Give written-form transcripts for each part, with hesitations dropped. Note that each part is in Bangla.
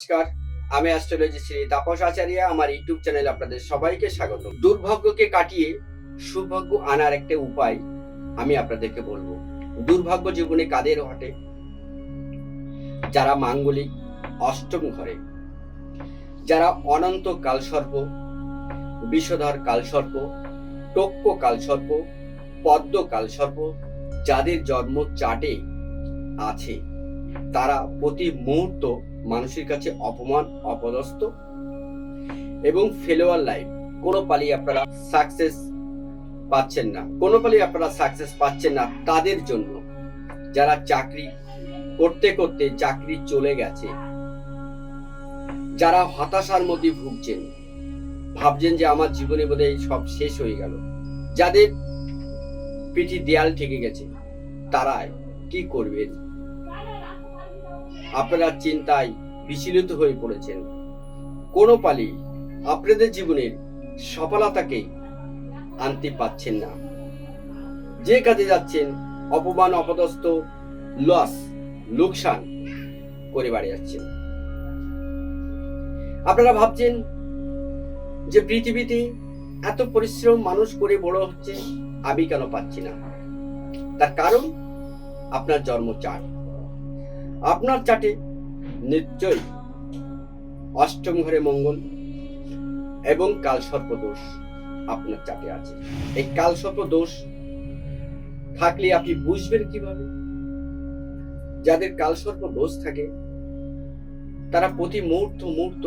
নমস্কার, আমি অ্যাস্ট্রোলজি শ্রী তাপস আচার্য। আমার ইউটিউব চ্যানেলে আপনাদের সবাইকে স্বাগত। দুর্ভাগ্যকে কাটিয়ে সৌভাগ্য আনার একটা উপায় আমি আপনাদেরকে বলবো। দুর্ভাগ্য জীবনে কাদের ঘটে? যারা মাঙ্গলিক অষ্টম ঘরে, যারা অনন্ত কালসর্প, বিষধর কালসর্প, টক্ক কালসর্প, পদ্ম কালসর্প, যাদের জন্ম চার্টে আছে, তারা প্রতি মুহূর্ত মানুষের কাছে অপমান, অপদস্থ এবং ফেলোয়ার লাইফ। কোনো পালি আপনারা সাকসেস পাচ্ছেন না, তাদের জন্য। যারা চাকরি করতে করতে চাকরি চলে গেছে, যারা হতাশার মধ্যে ভুগছেন, ভাবছেন যে আমার জীবনে বোধহয় সব শেষ হয়ে গেল, যাদের পিঠে দেয়াল ঠেকে গেছে, তারা কি করবেন? আপনারা চিন্তায় বিচলিত হয়ে পড়েছেন। কোনো পালি আপনাদের জীবনের সফলতাকে আনতে পাচ্ছেন না। যে কাজে যাচ্ছেন, অপমান, অপদস্থ, লস, লোকসান করে বাড়ি যাচ্ছেন। আপনারা ভাবছেন যে পৃথিবীতে এত পরিশ্রম মানুষ করে বড় হচ্ছে, আমি কেন পাচ্ছি না? তার কারণ আপনার জন্ম চার্ট। আপনার চার্টে নিশ্চয়ই অষ্টম ঘরে মঙ্গল এবং কালসর্প দোষ আপনার চার্টে আছে। এই কালসর্প দোষ থাকলে আপনি বুঝবেন কিভাবে? যাদের কালসর্প দোষ থাকে, তারা প্রতি মুহূর্ত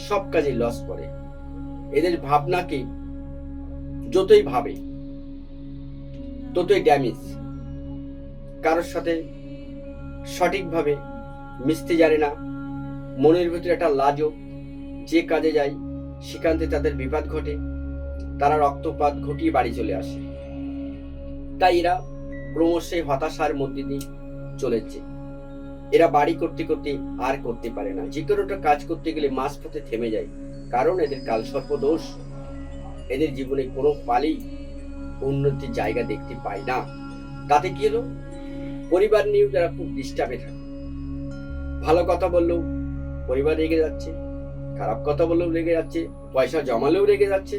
সব কাজে লস করে। এদের ভাবনাকে যতই ভাবে ততই ড্যামেজ। কারোর সাথে সঠিকভাবে মিশতে জানে না, মনের ভিতরে একটা লাজক, যে কাজে যায় সেখান থেকে তাদের বিপদ ঘটে, তারা রক্তপাত ঘটিয়ে বাড়ি চলে আসে। তাই এরা ক্রমশই হতাশার মধ্যে দিয়ে চলেছে। এরা বাড়ি করতে করতে আর করতে পারে না, যে কোনোটা কাজ করতে গেলে মাঝপথে থেমে যায়। কারণ এদের কালসর্প দোষ। এদের জীবনে কোনো পালি উন্নতির জায়গা দেখতে পায় না। তাতে কি হলো? পরিবার নিয়েও যারা খুব ডিস্টার্বে থাকে। ভালো কথা বললেও পরিবার রেগে যাচ্ছে, খারাপ কথা বললেও রেগে যাচ্ছে, পয়সা জমালেও রেগে যাচ্ছে,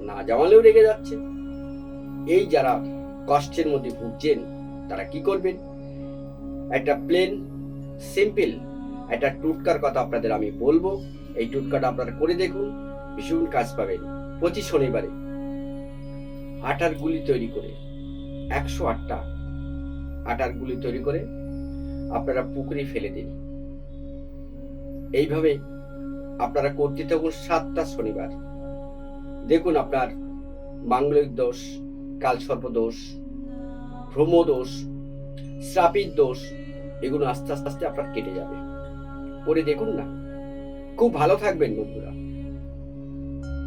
না জমালেও রেগে যাচ্ছে। এই যারা কষ্টের মধ্যে ভুগছেন, তারা কি করবেন? একটা প্লেন সিম্পল একটা টুটকার কথা আপনাদের আমি বলবো। এই টুটকাটা আপনারা করে দেখুন, ভীষণ কাজ পাবেন। প্রতি শনিবারে আটার গুলি তৈরি করে, 108টা আটার গুলি তৈরি করে আপনারা পুকুরে ফেলে দিন। এইভাবে আপনারা করতে থাকুন 7টা শনিবার। দেখুন আপনার মাঙ্গলিক দোষ, কালসর্প দোষ, ভ্রম দোষ, শ্রাপিত দোষ, এগুলো আস্তে আস্তে আপনার কেটে যাবে। করে দেখুন না, খুব ভালো থাকবেন বন্ধুরা।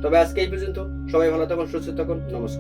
তবে আজকে এই পর্যন্ত। সবাই ভালো থাকুন, সুস্থ থাকুন। নমস্কার।